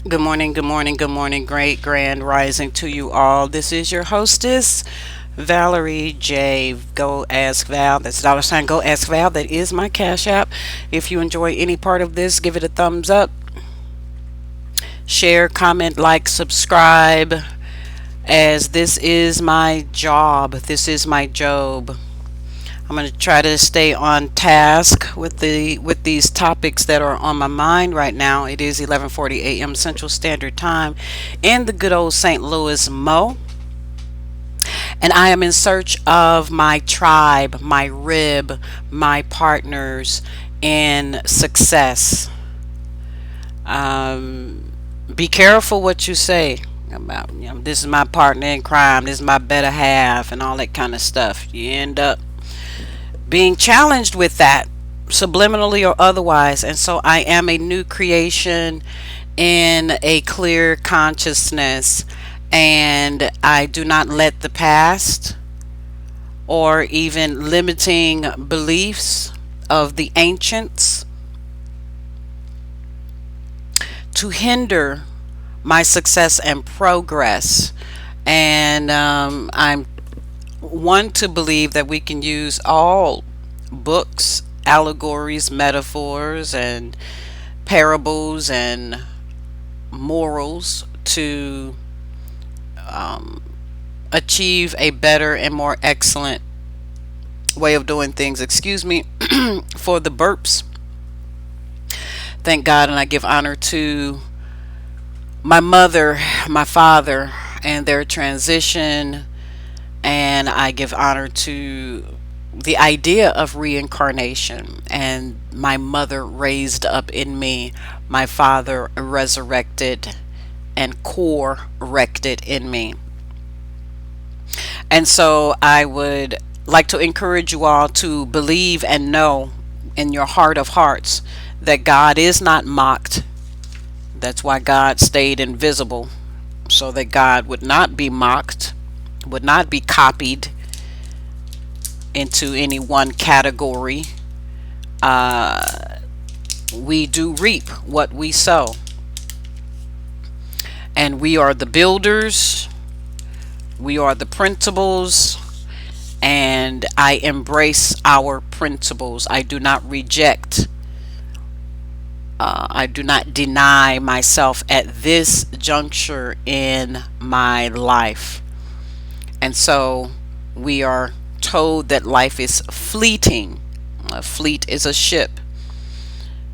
Good morning, good morning, good morning, great grand rising to you all. This is your hostess, Valerie J. Go Ask Val. That's dollar sign Go Ask Val. That is my Cash App. If you enjoy any part of this, give it a thumbs up, share, comment, like, subscribe, as this is my job. This is my job. I'm going to try to stay on task with these topics that are on my mind right now. It is 11:40 a.m. Central Standard Time in the good old St. Louis Mo, and I am in search of my tribe, my rib, my partners in success. Um, be careful what you say about, this is my partner in crime, this is my better half, and all that kind of stuff. You end up being challenged with that, subliminally or otherwise. And so I am a new creation in a clear consciousness, and I do not let the past or even limiting beliefs of the ancients to hinder my success and progress. And I'm one to believe that we can use all books, allegories, metaphors, and parables and morals to achieve a better and more excellent way of doing things. Excuse me for the burps. Thank God, and I give honor to my mother, my father, and their transition, and I give honor to the idea of reincarnation, and my mother raised up in me, my father resurrected and corrected in me. And so I would like to encourage you all to believe and know in your heart of hearts that God is not mocked. That's why God stayed invisible, so that God would not be mocked, would not be copied into any one category. We do reap what we sow, and we are the builders, we are the principals, and I embrace our principles. I do not reject, I do not deny myself at this juncture in my life. And so we are told that life is fleeting. A fleet is a ship.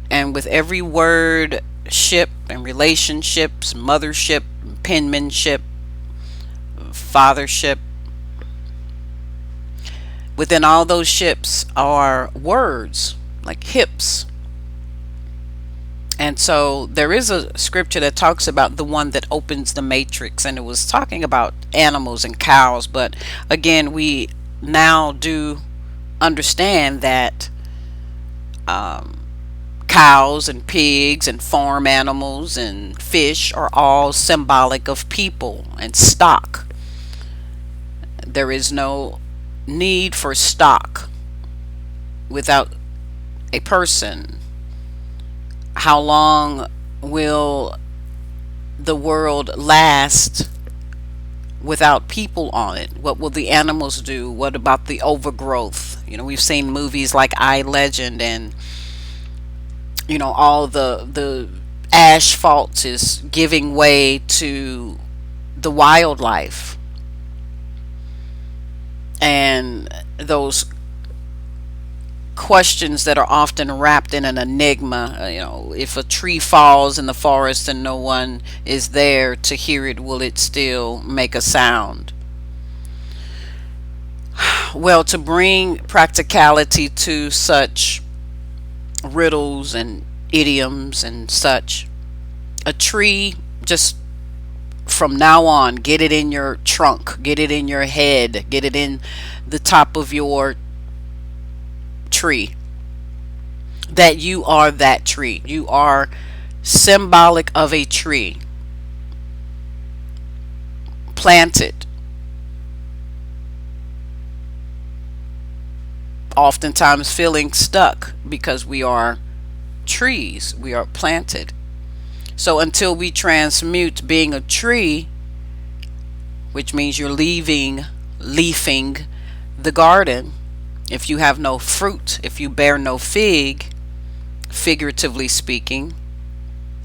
And with every word, ship and relationships, mothership, penmanship, fathership, within all those ships are words like hips. And so there is a scripture that talks about the one that opens the matrix, and it was talking about animals and cows. But again, we now do understand that cows and pigs and farm animals and fish are all symbolic of people and stock. There is no need for stock without a person. How long will the world last without people on it? What will the animals do? What about the overgrowth? We've seen movies like I Legend, and all the asphalt is giving way to the wildlife, and those questions that are often wrapped in an enigma. If a tree falls in the forest and no one is there to hear it, will it still make a sound? Well, to bring practicality to such riddles and idioms and such, a tree, just from now on, get it in your trunk, get it in your head, get it in the top of your tree, that you are that tree. You are symbolic of a tree planted, oftentimes feeling stuck because we are trees, we are planted. So until we transmute being a tree, which means you're leafing the garden, if you have no fruit, if you bear no fig, figuratively speaking,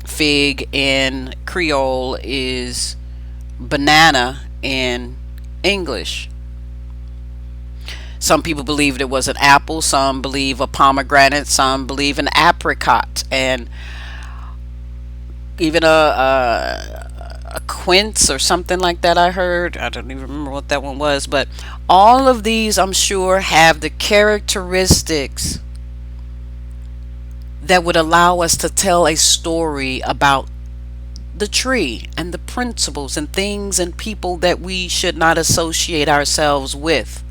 fig in Creole is banana in English. Some people believed it was an apple, some believe a pomegranate, some believe an apricot, and even a quince or something like that. I heard, I don't even remember what that one was, but all of these, I'm sure, have the characteristics that would allow us to tell a story about the tree and the principles and things and people that we should not associate ourselves with.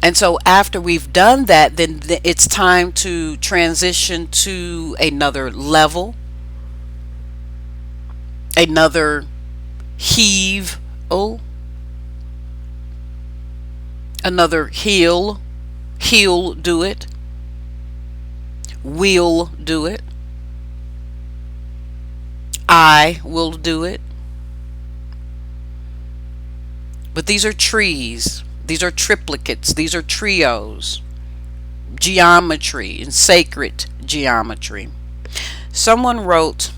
And so after we've done that, then it's time to transition to another level, another heave, another heal. He'll do it. We'll do it. I will do it. But these are trees. These are triplicates. These are trios. Geometry and sacred geometry. Someone wrote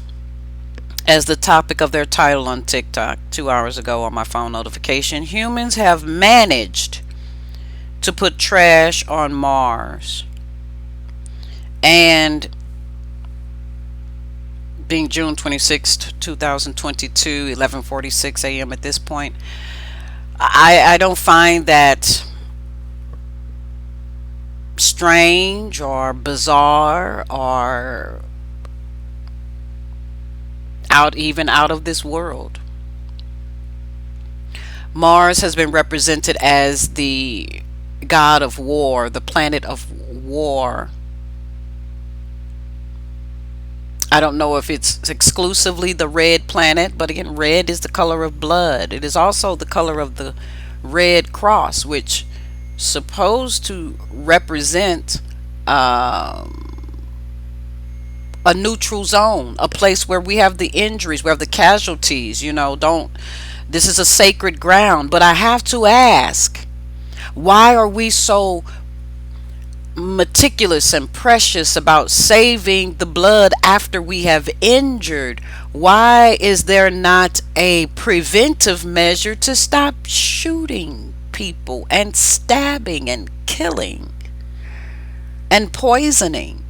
as the topic of their title on TikTok 2 hours ago on my phone notification, humans have managed to put trash on Mars. And being June 26th, 2022, 11:46 a.m. at this point, I don't find that strange or bizarre or out of this world. Mars has been represented as the god of war, the planet of war. I don't know if it's exclusively the red planet, but again, red is the color of blood. It is also the color of the Red Cross, which is supposed to represent a neutral zone, a place where we have the injuries, we have the casualties. This is a sacred ground. But I have to ask, why are we so meticulous and precious about saving the blood after we have injured? Why is there not a preventive measure to stop shooting people and stabbing and killing and poisoning,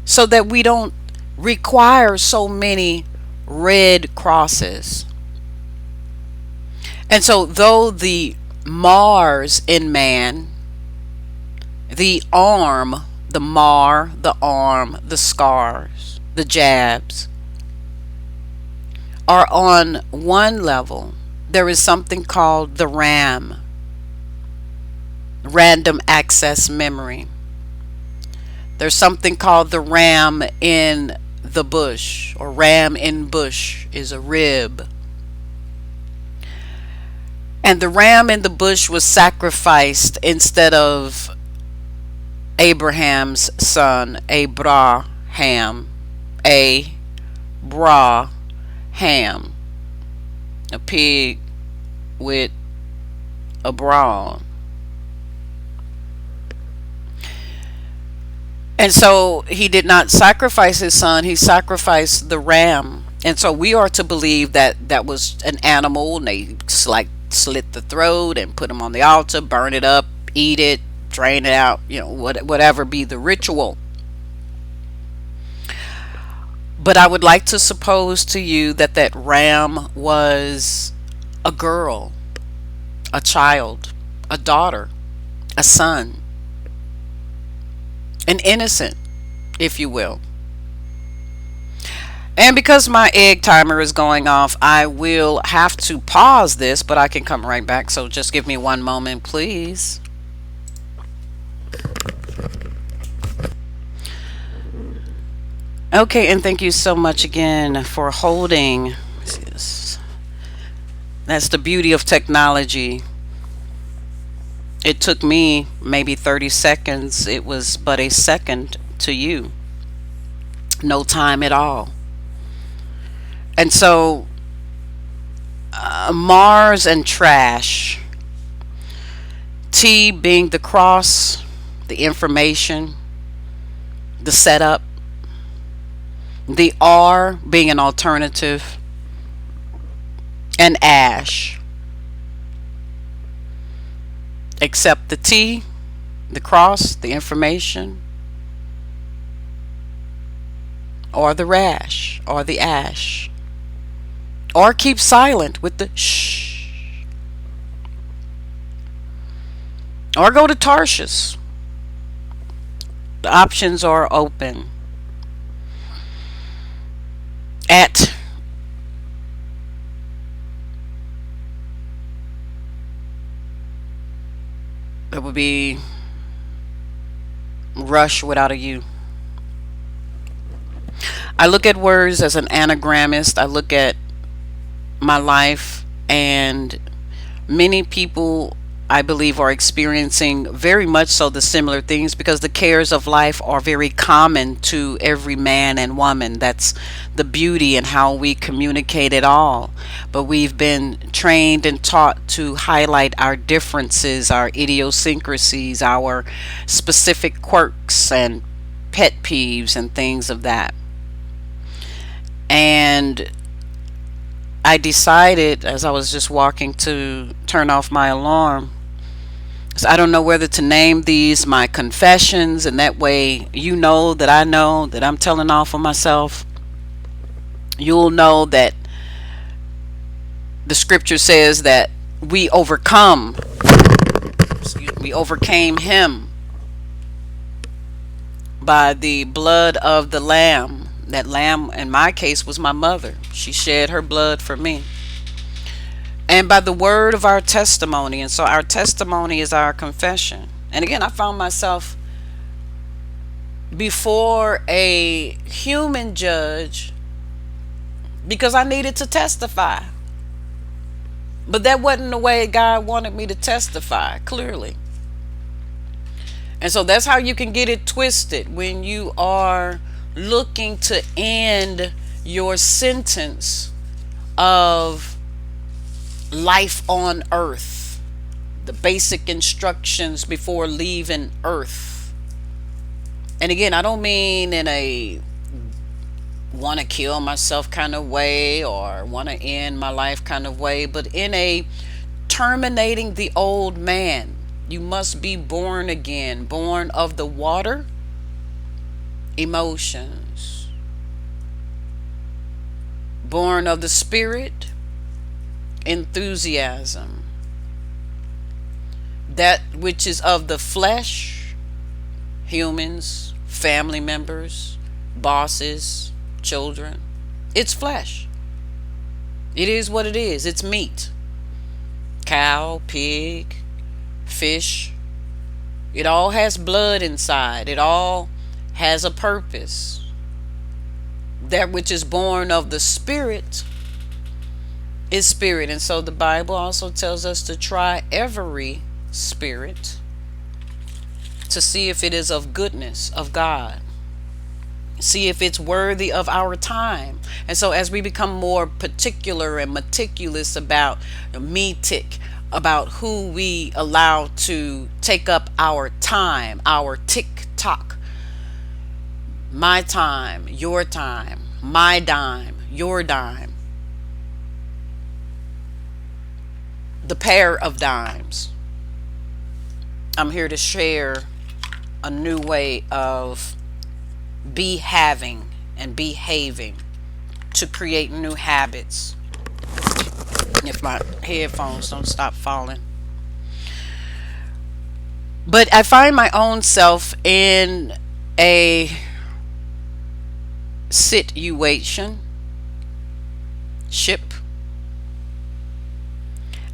so that we don't require so many red crosses? And so though the Mars in man, the arm, the mar, the arm, the scars, the jabs, are on one level, there is something called the RAM, random access memory. There's something called the RAM in the bush, or ram in bush is a rib. And the ram in the bush was sacrificed instead of Abraham's son, Abraham, a pig with a bra. And so he did not sacrifice his son, he sacrificed the ram. And so we are to believe that that was an animal, and they slit the throat and put him on the altar, burn it up, eat it, drain it out, whatever be the ritual. But I would like to suppose to you that that ram was a girl, a child, a daughter, a son, an innocent, if you will. And because my egg timer is going off, I will have to pause this, but I can come right back. So just give me one moment, please. Okay, and thank you so much again for holding. That's the beauty of technology. It took me maybe 30 seconds. It was but a second to you. no time at all. And so, Mars and trash. T being the cross, the information, the setup. The R being an alternative. And ash. Except the T, the cross, the information, or the rash, or the ash. Or keep silent with the shh. Or go to Tarshish. The options are open. At it would be rush without a U. I look at words as an anagrammist. I look at my life, and many people, I believe, are experiencing very much so the similar things, because the cares of life are very common to every man and woman. That's the beauty and how we communicate it all. But we've been trained and taught to highlight our differences, our idiosyncrasies, our specific quirks and pet peeves and things of that. And I decided, as I was just walking to turn off my alarm, so I don't know whether to name these my confessions, and that way you know that I'm telling off on myself. You'll know that the scripture says that we overcame him by the blood of the lamb. That lamb in my case was my mother. She shed her blood for me. And by the word of our testimony. And so our testimony is our confession. And again, I found myself before a human judge because I needed to testify. But that wasn't the way God wanted me to testify, clearly. And so that's how you can get it twisted when you are looking to end your sentence of life on earth, the basic instructions before leaving earth. And again, I don't mean in a want to kill myself kind of way or want to end my life kind of way, but in a terminating the old man. You must be born again, born of the water, emotions, born of the spirit, enthusiasm, that which is of the flesh, humans, family members, bosses, children. It's flesh. It is what it is. It's meat. Cow, pig, fish. It all has blood inside. It all has a purpose. That which is born of the spirit is spirit. And so the Bible also tells us to try every spirit to see if it is of goodness of God. See if it's worthy of our time. And so as we become more particular and meticulous about about who we allow to take up our time, our tick tock, my time, your time, my dime, your dime, the pair of dimes. I'm here to share a new way of having and behaving to create new habits. If my headphones don't stop falling. But I find my own self in a situation,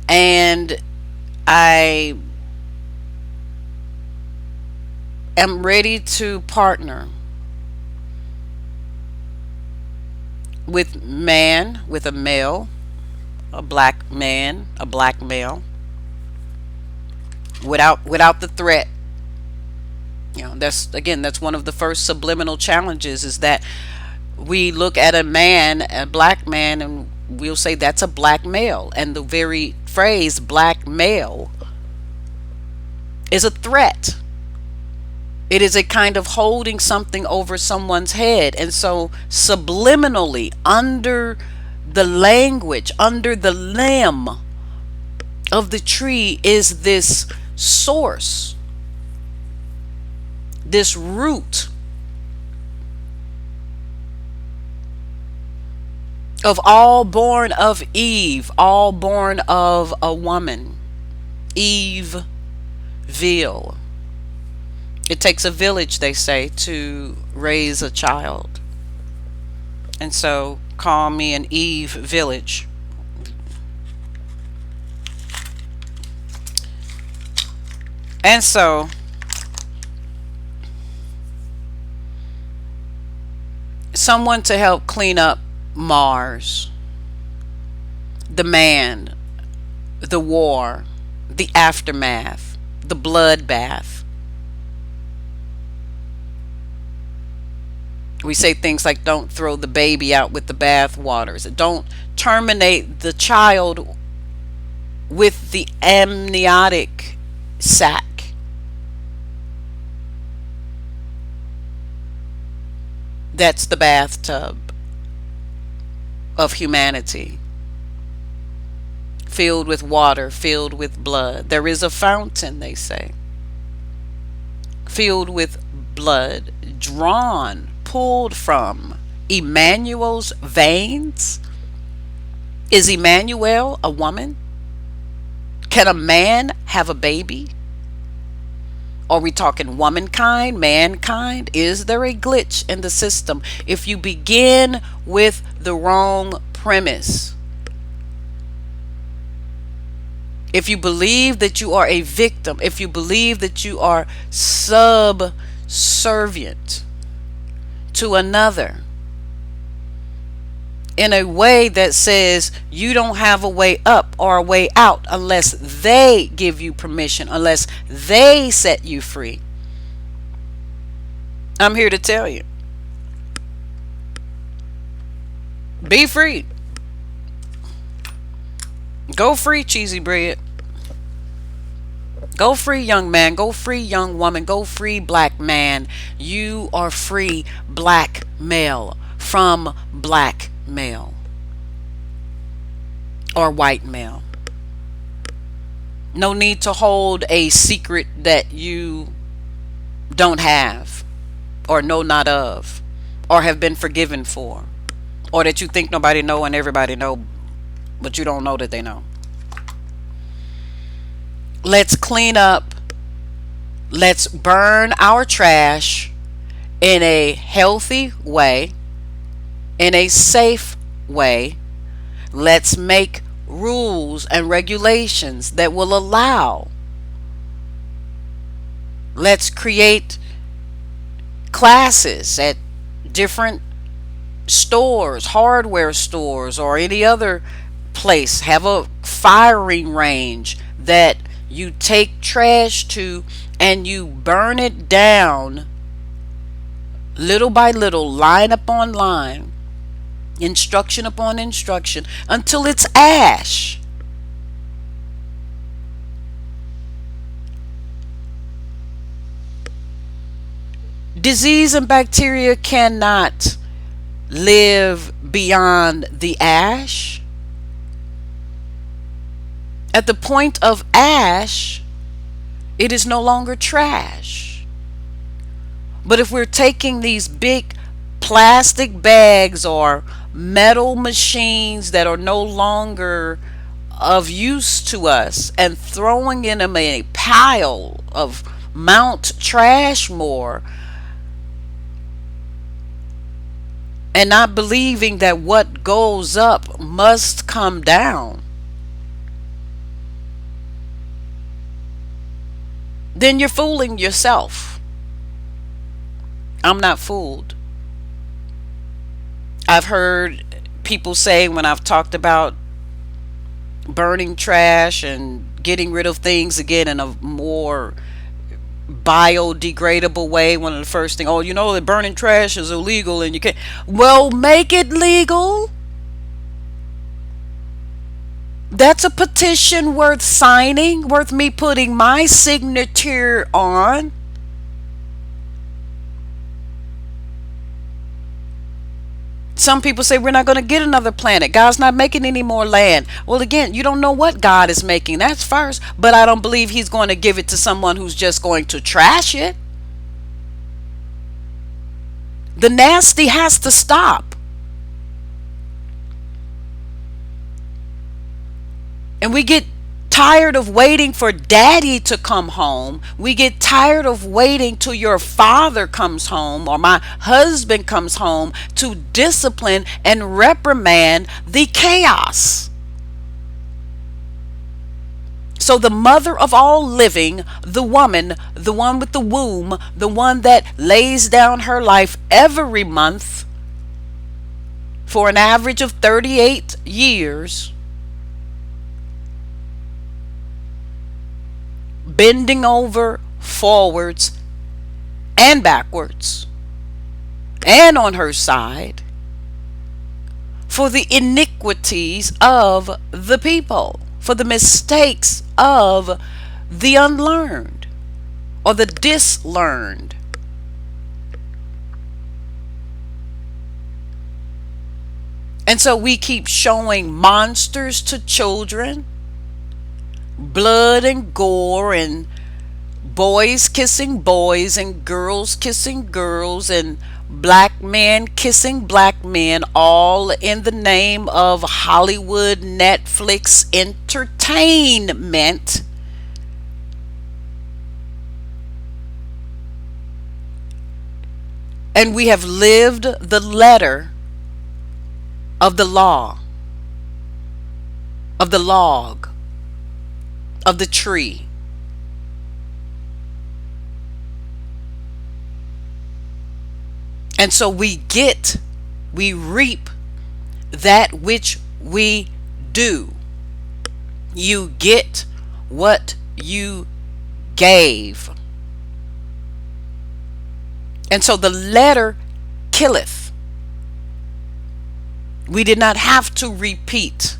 and I am ready to partner with a male, a black man, a black male, without the threat. That's one of the first subliminal challenges, is that We look at a man, a black man, and we'll say that's a black male. And the very phrase black male is a threat. It is a kind of holding something over someone's head. And so, subliminally, under the language, under the limb of the tree, is this source, this root of all born of Eve, all born of a woman. Eve, Ville. It takes a village, they say, to raise a child. And so, call me an Eve village. And so, someone to help clean up Mars, the man, the war, the aftermath, the bloodbath. We say things like, don't throw the baby out with the bath waters. Don't terminate the child with the amniotic sac. That's the bathtub of humanity, filled with water, filled with blood. There is a fountain, they say, filled with blood, drawn, pulled from Emmanuel's veins. Is Emmanuel a woman? Can a man have a baby? Are we talking womankind, mankind? Is there a glitch in the system? If you begin with the wrong premise, if you believe that you are a victim, if you believe that you are subservient to another in a way that says you don't have a way up or a way out unless they give you permission, unless they set you free, I'm here to tell you, be free. Go free, cheesy bread. Go free, young man. Go free, young woman. Go free, black man. You are free, black male, from black male or white male. No need to hold a secret that you don't have or know not of or have been forgiven for, or that you think nobody know and everybody know, but you don't know that they know. Let's clean up. Let's burn our trash in a healthy way, in a safe way. Let's make rules and regulations that will allow. Let's create classes at different stores, hardware stores, or any other place. Have a firing range that you take trash to and you burn it down little by little, line upon line, instruction upon instruction, until it's ash. Disease and bacteria cannot live beyond the ash. At the point of ash, it is no longer trash. But if we're taking these big plastic bags or metal machines that are no longer of use to us and throwing in them a pile of Mount Trashmore, and not believing that what goes up must come down, then you're fooling yourself. I'm not fooled. I've heard people say, when I've talked about burning trash and getting rid of things again in a more biodegradable way. One of the first things, oh, you know that burning trash is illegal and you can't. Well, make it legal. That's a petition worth signing, worth me putting my signature on. Some people say we're not going to get another planet. God's not making any more land. Well, again, you don't know what God is making. That's first. But I don't believe he's going to give it to someone who's just going to trash it. The nasty has to stop. And we get tired of waiting for daddy to come home. We get tired of waiting till your father comes home or my husband comes home to discipline and reprimand the chaos. So the mother of all living, the woman, the one with the womb, the one that lays down her life every month for an average of 38 years, bending over forwards and backwards and on her side for the iniquities of the people, for the mistakes of the unlearned or the dislearned. And so we keep showing monsters to children, blood and gore, and boys kissing boys and girls kissing girls and black men kissing black men, all in the name of Hollywood Netflix entertainment. And we have lived the letter of the law, of the log, of the tree. And so we reap that which we do. You get what you gave. And so the letter killeth. We did not have to repeat,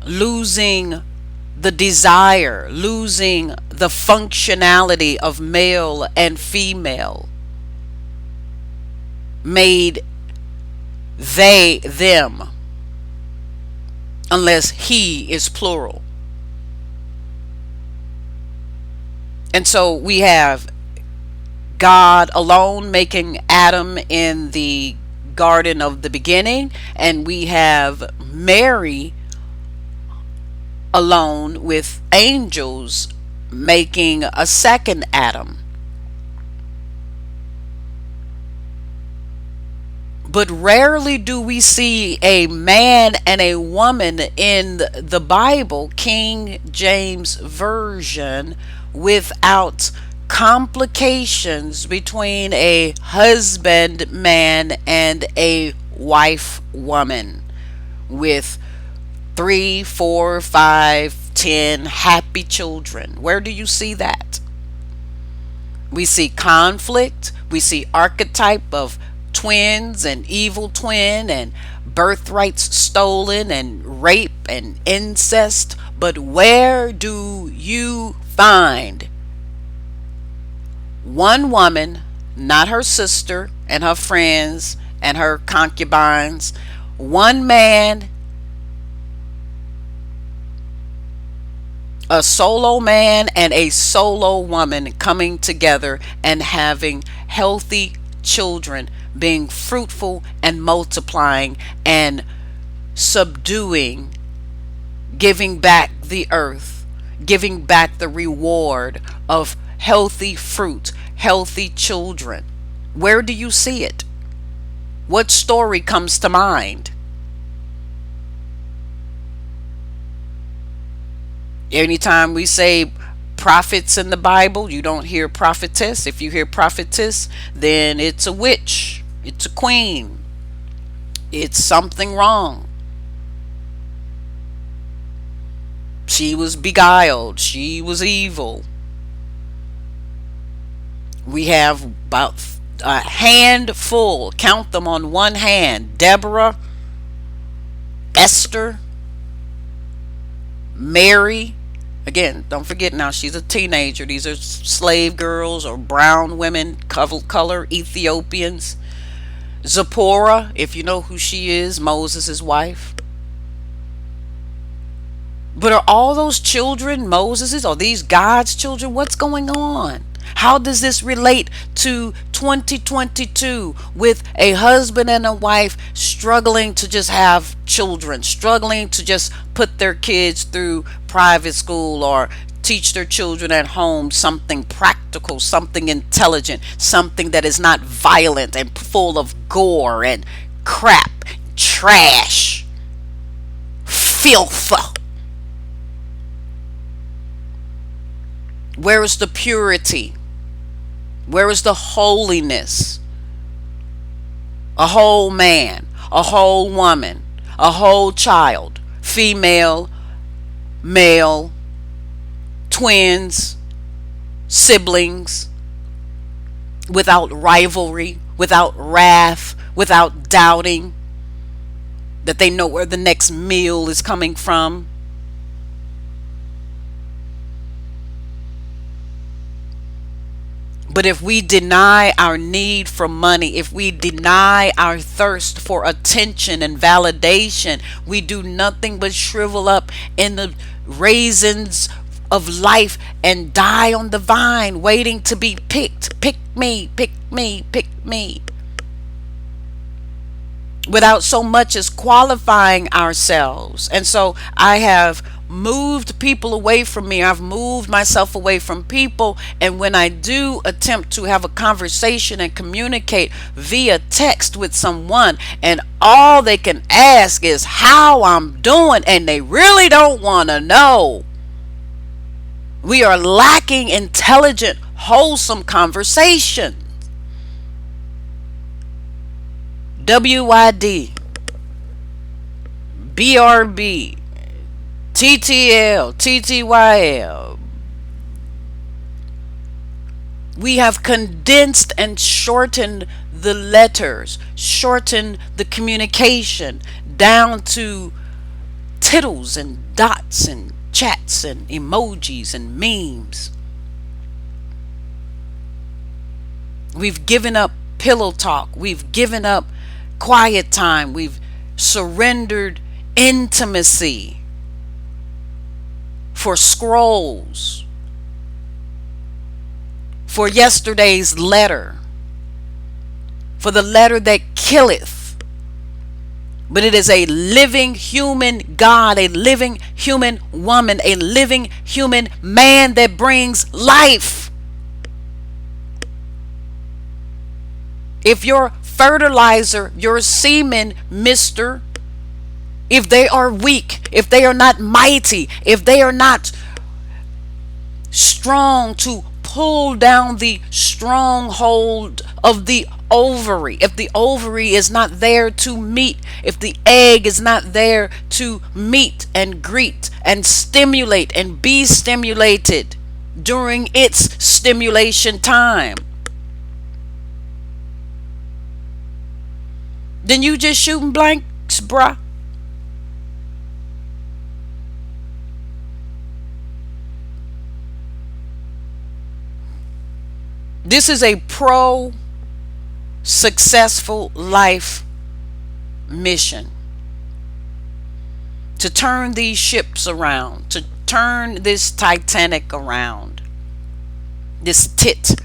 losing the desire, losing the functionality of male and female, made they, them, unless he is plural. And so we have God alone making Adam in the garden of the beginning, and we have Mary alone with angels making a second Adam. But rarely do we see a man and a woman in the Bible, King James Version, without complications between a husband man and a wife woman, with 3, 4, 5, 10 happy children. Where do you see that? We see conflict. We see archetype of twins and evil twin and birthrights stolen and rape and incest. But where do you find one woman, not her sister and her friends and her concubines, one man, a solo man and a solo woman coming together and having healthy children, being fruitful and multiplying and subduing, giving back the earth, giving back the reward of healthy fruit, healthy children? Where do you see it? What story comes to mind? Anytime we say prophets in the Bible, you don't hear prophetess. If you hear prophetess, then it's a witch, it's a queen, it's something wrong. She was beguiled, she was evil. We have about a handful, count them on one hand: Deborah, Esther, Mary. Again, don't forget now, she's a teenager. These are slave girls or brown women, color Ethiopians. Zipporah, if you know who she is, Moses' wife. But are all those children Moses's? Are these God's children? What's going on? How does this relate to 2022 with a husband and a wife struggling to just have children, struggling to just put their kids through private school or teach their children at home something practical, something intelligent, something that is not violent and full of gore and crap, trash, filth? Where is the purity? Where is the holiness? A whole man, a whole woman, a whole child, female, male, twins, siblings, without rivalry, without wrath, without doubting that they know where the next meal is coming from. But if we deny our need for money, if we deny our thirst for attention and validation, we do nothing but shrivel up in the raisins of life and die on the vine, waiting to be picked. Pick me, pick me, pick me. Without so much as qualifying ourselves. And so I have moved people away from me. I've moved myself away from people. And when I do attempt to have a conversation and communicate via text with someone, and all they can ask is how I'm doing, and they really don't want to know. We are lacking intelligent, wholesome conversation. WYD, BRB, TTL, TTYL. We have condensed and shortened the letters, shortened the communication down to tittles and dots and chats and emojis and memes. We've given up pillow talk. We've given up quiet time. We've surrendered intimacy for scrolls, for yesterday's letter, for the letter that killeth. But it is a living human God, a living human woman, a living human man that brings life. If your fertilizer, your semen, mister, if they are weak, if they are not mighty, if they are not strong to pull down the stronghold of the ovary, if the ovary is not there to meet, if the egg is not there to meet and greet and stimulate and be stimulated during its stimulation time, then you just shooting blanks, bruh. This is a successful life mission. To turn these ships around, to turn this Titanic around, this tit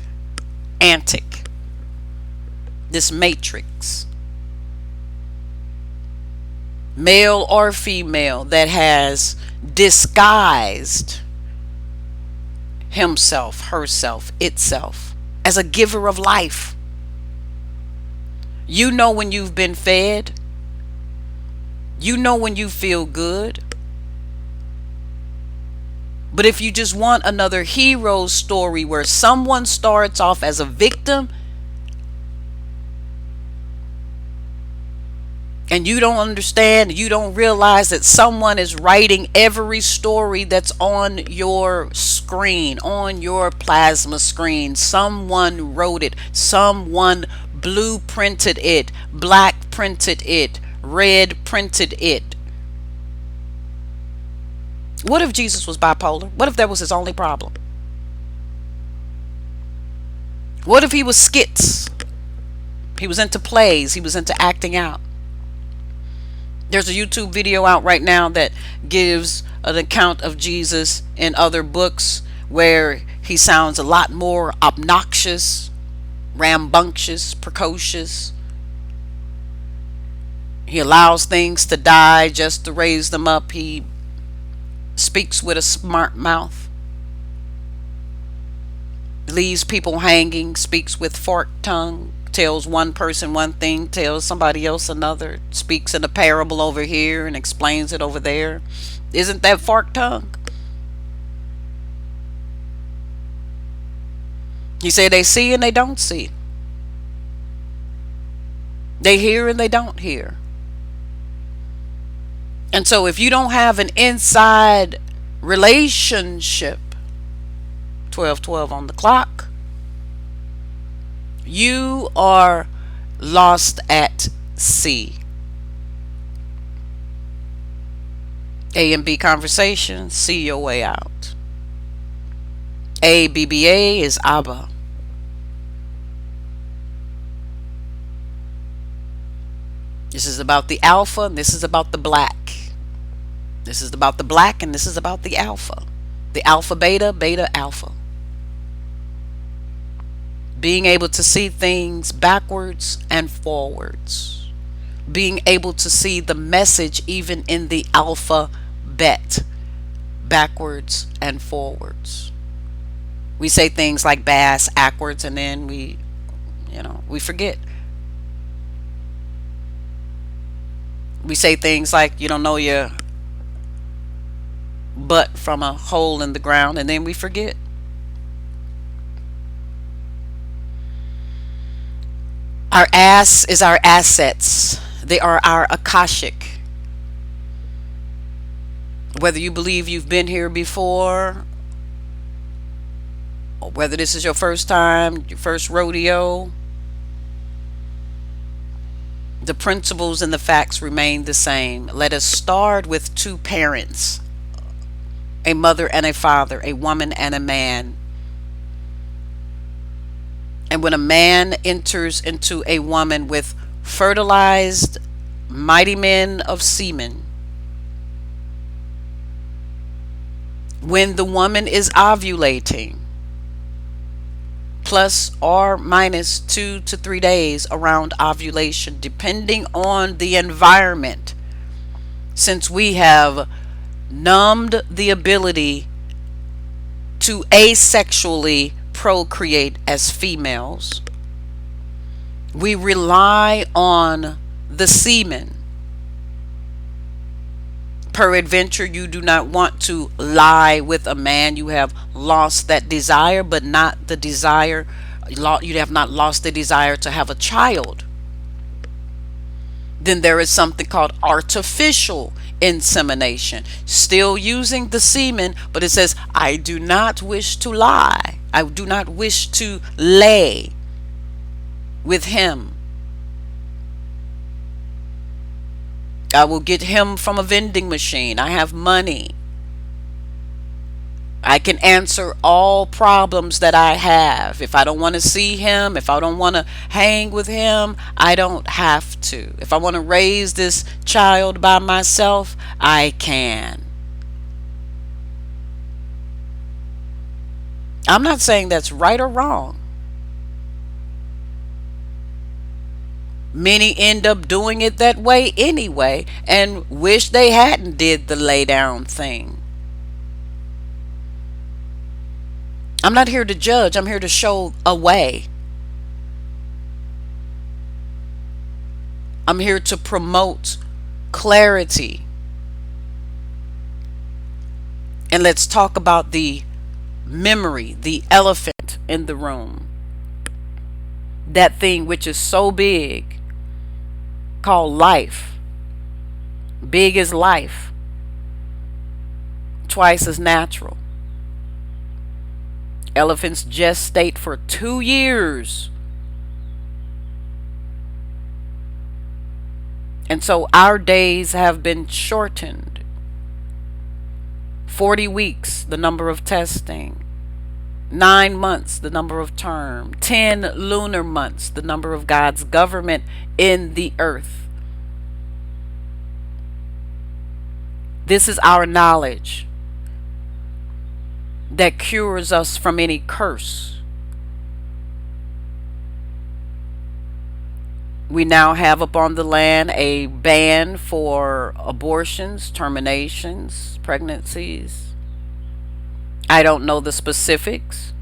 antic, this matrix, male or female, that has disguised himself, herself, itself as a giver of life. You know when you've been fed. You know when you feel good. But if you just want another hero story where someone starts off as a victim And you don't understand, you don't realize that someone is writing every story that's on your screen, on your plasma screen. Someone wrote it. Someone blueprinted it, black printed it, red printed it. What if Jesus was bipolar? What if that was his only problem? What if he was skits? He was into plays. He was into acting out. There's a YouTube video out right now that gives an account of Jesus in other books where he sounds a lot more obnoxious, rambunctious, precocious. He allows things to die just to raise them up. He speaks with a smart mouth, leaves people hanging, speaks with forked tongue, tells one person one thing, tells somebody else another, speaks in a parable over here and explains it over there. Isn't that forked tongue? He said they see and they don't see. They hear and they don't hear. And so if you don't have an inside relationship, 12:12 on the clock, you are lost at sea. A and B conversation, see your way out. ABBA is Abba. This is about the alpha and this is about the black. This is about the black and this is about the alpha. The alpha beta, beta alpha. Being able to see things backwards and forwards. Being able to see the message even in the alphabet, backwards and forwards. We say things like bass backwards and then we forget. We say things like you don't know your butt from a hole in the ground and then we forget. Our ass is our assets. They are our Akashic. Whether you believe you've been here before, or whether this is your first time, your first rodeo, the principles and the facts remain the same. Let us start with two parents, a mother and a father, a woman and a man. And when a man enters into a woman with fertilized mighty men of semen, when the woman is ovulating, plus or minus 2 to 3 days around ovulation, depending on the environment, since we have numbed the ability to asexually procreate as females, we rely on the semen. Peradventure, you do not want to lie with a man. You have lost that desire, but not the desire. You have not lost the desire to have a child. Then there is something called artificial insemination, still using the semen, but it says, I do not wish to lie. I do not wish to lay with him. I will get him from a vending machine. I have money. I can answer all problems that I have. If I don't want to see him, if I don't want to hang with him, I don't have to. If I want to raise this child by myself, I can. I'm not saying that's right or wrong. Many end up doing it that way anyway and wish they hadn't did the lay down thing. I'm not here to judge. I'm here to show a way. I'm here to promote clarity. And let's talk about the memory, the elephant in the room. That thing which is so big, called life. big as life, twice as natural. Elephants gestate for 2 years. And so our days have been shortened. 40 weeks, the number of testing. 9 months, the number of term. 10 lunar months, the number of God's government in the earth. This is our knowledge that cures us from any curse. We now have upon the land a ban for abortions, terminations, pregnancies. I don't know the specifics,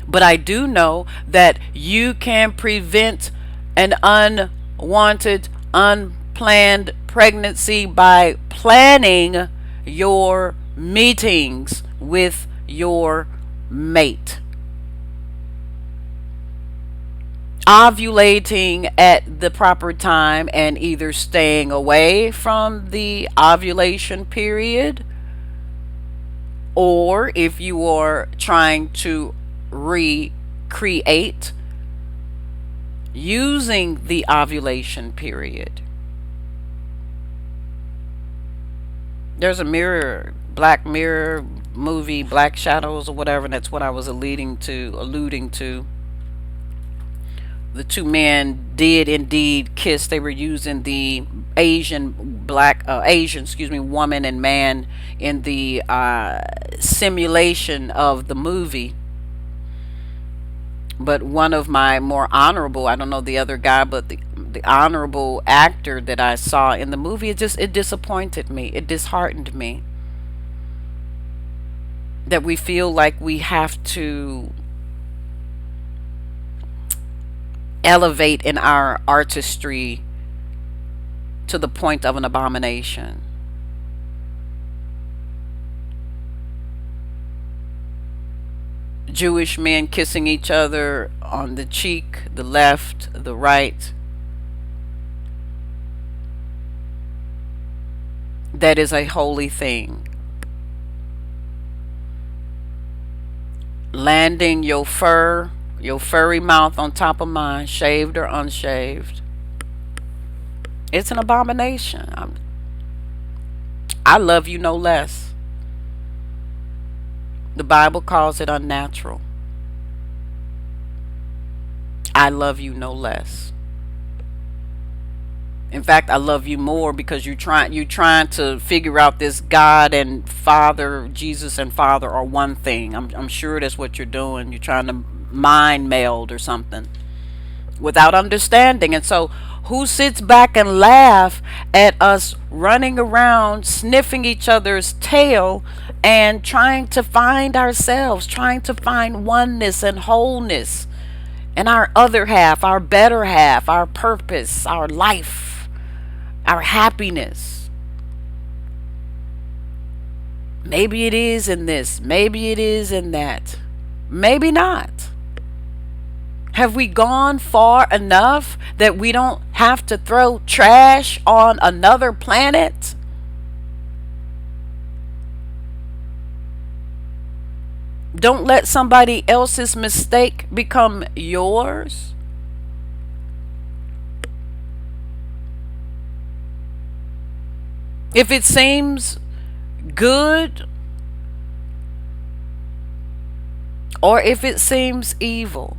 but I do know that you can prevent an unwanted, unplanned pregnancy by planning your meetings with your mate. Ovulating at the proper time and either staying away from the ovulation period, or if you are trying to recreate, using the ovulation period. There's a Black Mirror movie, Black Shadows or whatever, and that's what I was alluding to. The two men did indeed kiss. They were using the Asian woman and man in the simulation of the movie. But one of my more honorable, I don't know the other guy, but the honorable actor that I saw in the movie, it disappointed me. It disheartened me that we feel like we have to elevate in our artistry to the point of an abomination. Jewish men kissing each other on the cheek, the left, the right. That is a holy thing. Landing your furry mouth on top of mine, shaved or unshaved. It's an abomination. I love you no less. The Bible calls it unnatural. I love you no less. In fact, I love you more because you're trying to figure out this God and Father, Jesus and Father are one thing. I'm sure that's what you're doing. You're trying to mind meld or something without understanding. And so who sits back and laugh at us running around sniffing each other's tail and trying to find ourselves, trying to find oneness and wholeness and our other half, our better half, our purpose, our life, our happiness? Maybe it is in this, maybe it is in that, maybe not. Have we gone far enough that we don't have to throw trash on another planet? Don't let somebody else's mistake become yours. If it seems good or if it seems evil,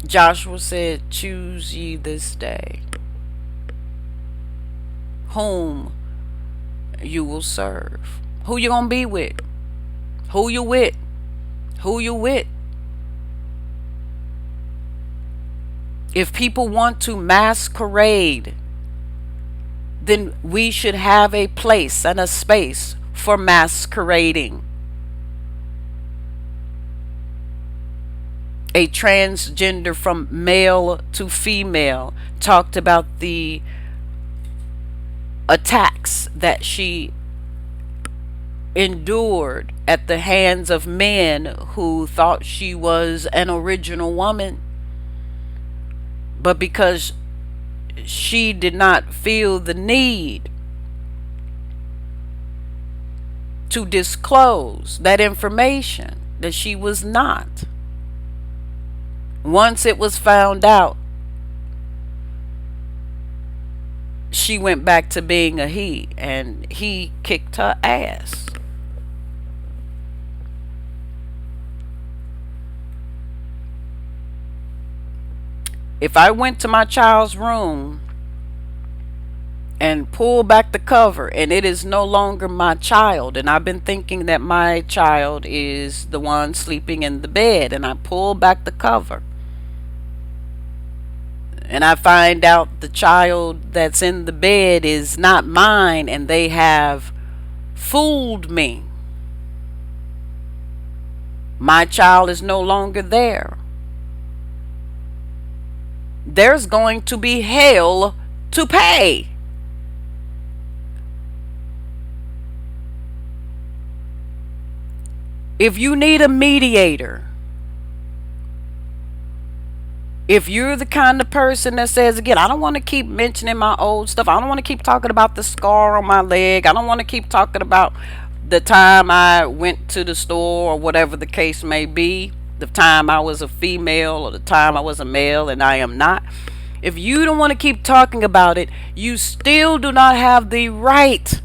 Joshua said, choose ye this day whom you will serve. Who you gonna be with? Who you with? Who you with? If people want to masquerade, then we should have a place and a space for masquerading. A transgender from male to female talked about the attacks that she endured at the hands of men who thought she was an original woman. But because she did not feel the need to disclose that information, that she was not. Once it was found out, she went back to being a he, and he kicked her ass. If I went to my child's room and pull back the cover and it is no longer my child, and I've been thinking that my child is the one sleeping in the bed, and I pull back the cover and I find out the child that's in the bed is not mine, and they have fooled me, my child is no longer there, there's going to be hell to pay. If you need a mediator, if you're the kind of person that says, again, I don't want to keep mentioning my old stuff, I don't want to keep talking about the scar on my leg, I don't want to keep talking about the time I went to the store or whatever the case may be, the time I was a female or the time I was a male and I am not. If you don't want to keep talking about it, you still do not have the right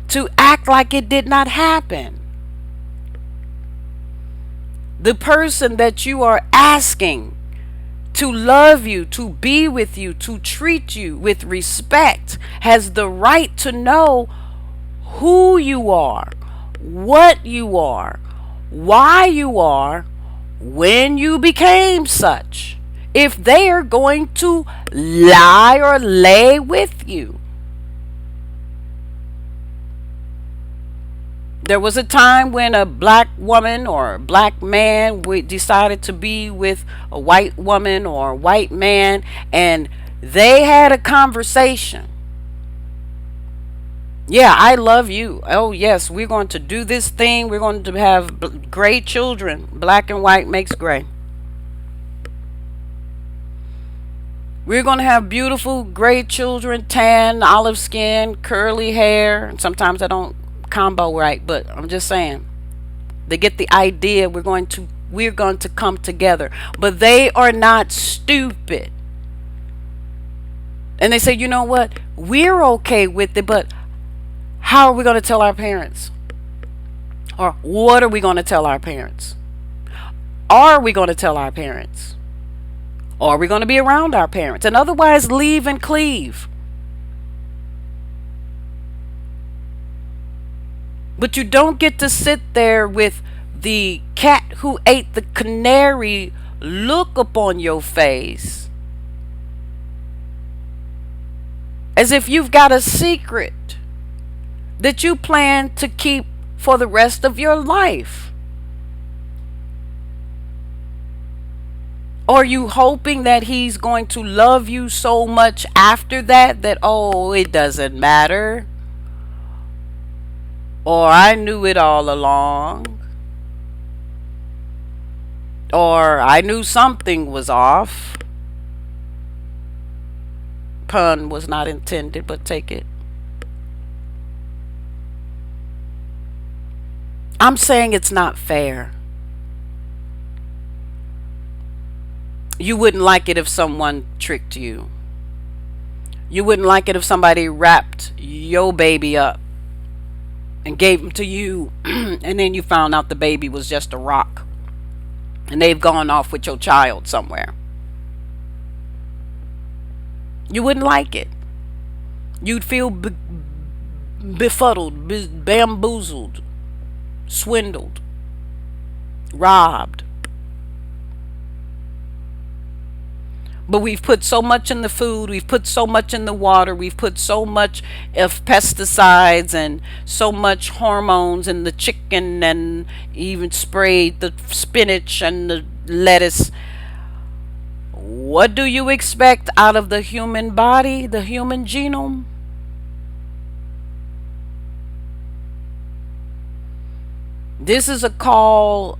to act like it did not happen. The person that you are asking to love you, to be with you, to treat you with respect, has the right to know who you are, what you are, why you are, when you became such. If they are going to lie or lay with you. There was a time when a black woman or a black man decided to be with a white woman or a white man, and they had a conversation. Yeah, I love you. Oh, yes, we're going to do this thing. We're going to have gray children. Black and white makes gray. We're going to have beautiful gray children, tan, olive skin, curly hair. And sometimes I don't combo right, but I'm just saying, they get the idea. We're going to come together. But they are not stupid, and they say, you know what, we're okay with it, but how are we going to tell our parents? Or what are we going to tell our parents? Are we going to tell our parents? Or are we going to be around our parents and otherwise leave and cleave? But you don't get to sit there with the cat who ate the canary look upon your face as if you've got a secret that you plan to keep for the rest of your life. Are you hoping that he's going to love you so much after that, oh, it doesn't matter? Or I knew it all along. Or I knew something was off. Pun was not intended, but take it. I'm saying it's not fair. You wouldn't like it if someone tricked you. You wouldn't like it if somebody wrapped your baby up and gave him to you, and then you found out the baby was just a rock and they've gone off with your child somewhere. You wouldn't like it. You'd feel befuddled, bamboozled, swindled, robbed. But we've put so much in the food, we've put so much in the water, we've put so much of pesticides and so much hormones in the chicken, and even sprayed the spinach and the lettuce. What do you expect out of the human body, the human genome? This is a call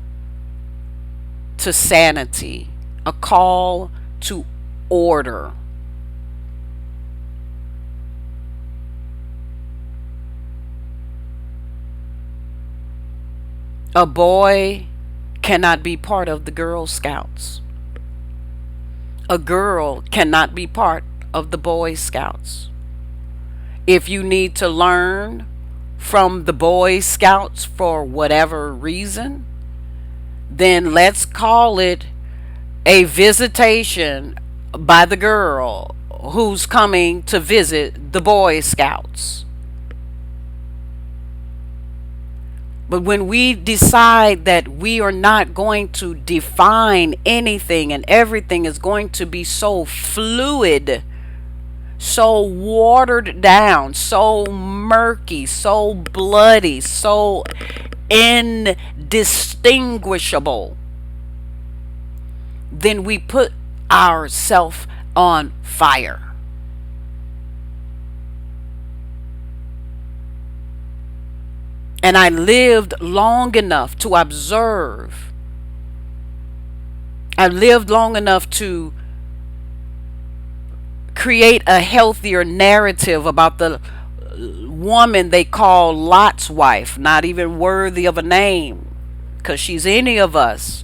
to sanity, a call to order. A boy cannot be part of the Girl Scouts. A girl cannot be part of the Boy Scouts. If you need to learn from the Boy Scouts for whatever reason, then let's call it a visitation by the girl who's coming to visit the Boy Scouts. But when we decide that we are not going to define anything and everything is going to be so fluid, so watered down, so murky, so bloody, so indistinguishable, then we put ourselves on fire. And I lived long enough to observe. I lived long enough to create a healthier narrative about the woman they call Lot's wife, not even worthy of a name, because she's any of us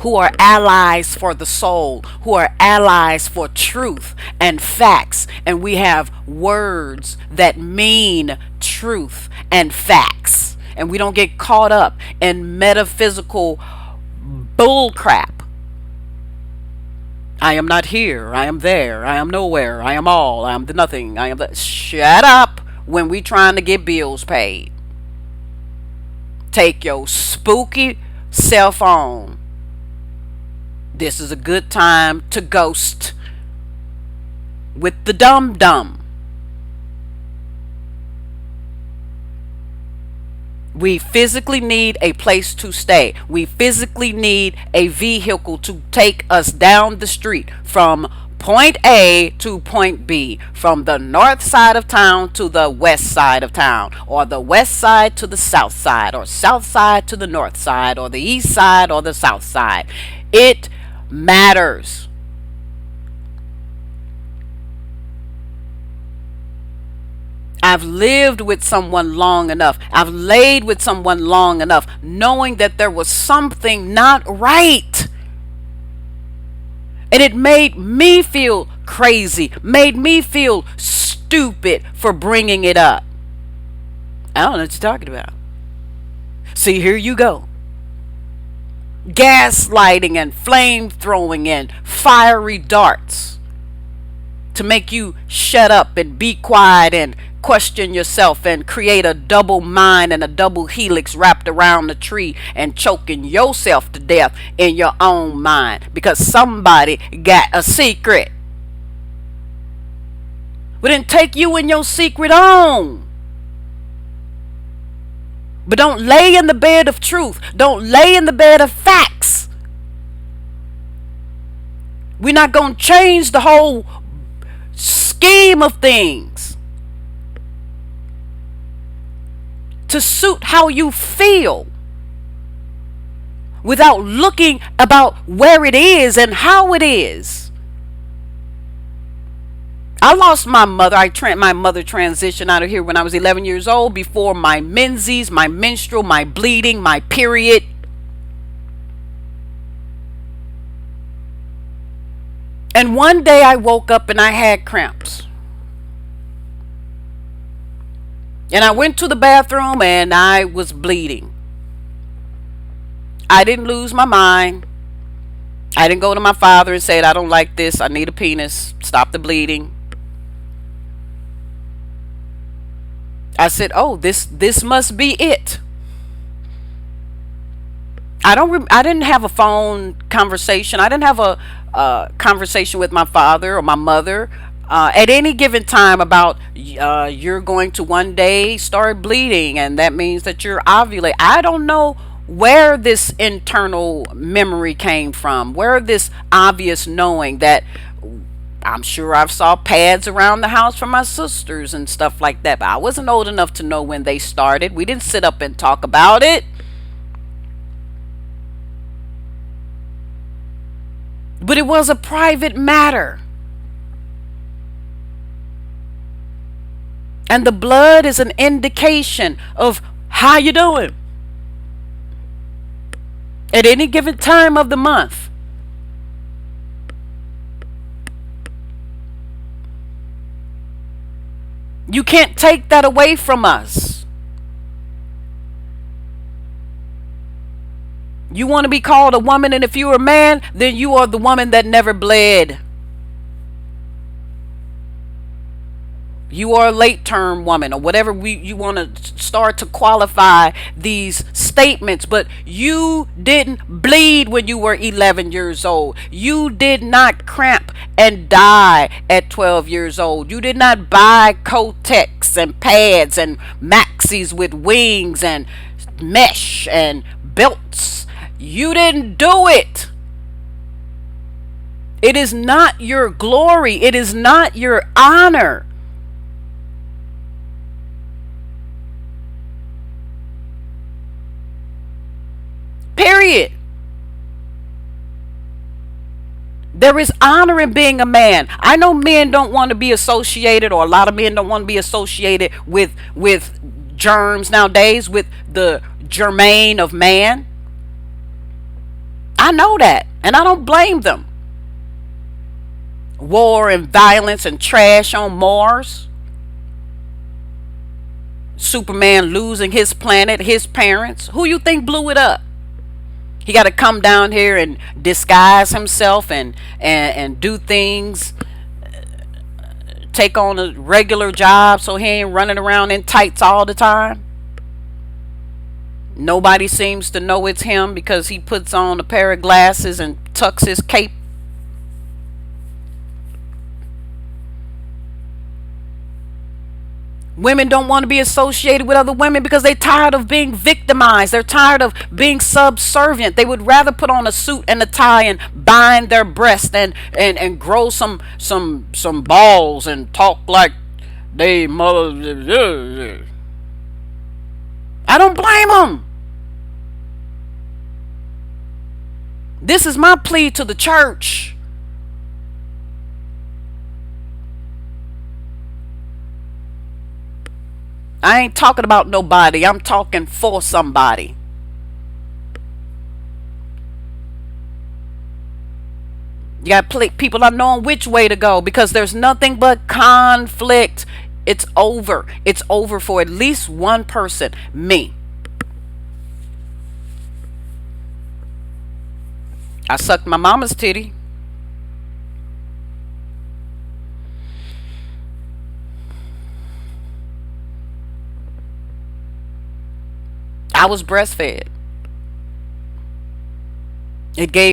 who are allies for the soul, who are allies for truth and facts, and we have words that mean truth and facts, and we don't get caught up in metaphysical bullcrap. I am not here, I am there, I am nowhere, I am all, I am the nothing, I am the... Shut up when we trying to get bills paid. Take your spooky cell phone. This is a good time to ghost with the dum-dum. We physically need a place to stay. We physically need a vehicle to take us down the street from point A to point B, from the north side of town to the west side of town, or the west side to the south side, or south side to the north side, or the east side or the south side. It matters. I've lived with someone long enough. I've laid with someone long enough, knowing that there was something not right. And it made me feel crazy, made me feel stupid for bringing it up. I don't know what you're talking about. See, here you go. Gaslighting and flame throwing and fiery darts to make you shut up and be quiet and question yourself and create a double mind and a double helix wrapped around the tree and choking yourself to death in your own mind because somebody got a secret. But then take you and your secret on. But don't lay in the bed of truth. Don't lay in the bed of facts. We're not going to change the whole scheme of things to suit how you feel without looking about where it is and how it is. I lost my mother. My mother transitioned out of here when I was 11 years old, before my menses, my menstrual, my bleeding, my period. And one day I woke up and I had cramps. And I went to the bathroom and I was bleeding. I didn't lose my mind. I didn't go to my father and say, I don't like this. I need a penis. Stop the bleeding. I said, oh, this must be it. I didn't have a phone conversation. I didn't have a conversation with my father or my mother at any given time about you're going to one day start bleeding and that means that you're ovulating. I don't know where this internal memory came from, where this obvious knowing that I'm sure I've saw pads around the house for my sisters and stuff like that, but I wasn't old enough to know when they started. We didn't sit up and talk about it. But it was a private matter. And the blood is an indication of how you doing at any given time of the month. You can't take that away from us. You want to be called a woman, and if you're a man, then you are the woman that never bled. You are a late term woman, or whatever you want to start to qualify these statements. But you didn't bleed when you were 11 years old. You did not cramp and die at 12 years old. You did not buy Kotex and pads and maxis with wings and mesh and belts. You didn't do it. It is not your glory. It is not your honor. Period. There is honor in being a man. I know men don't want to be associated, or a lot of men don't want to be associated with germs nowadays, with the germane of man. I know that, and I don't blame them. War and violence and trash on Mars. Superman losing his planet, his parents. Who you think blew it up? He got to come down here and disguise himself and do things, take on a regular job so he ain't running around in tights all the time. Nobody seems to know it's him because he puts on a pair of glasses and tucks his cape. Women don't want to be associated with other women because they're tired of being victimized. They're tired of being subservient. They would rather put on a suit and a tie and bind their breast and grow some balls and talk like they mother. I don't blame them. This is my plea to the church. I ain't talking about nobody. I'm talking for somebody. You got people not knowing which way to go because there's nothing but conflict. It's over. It's over for at least one person. Me. I sucked my mama's titty. I was breastfed. It gave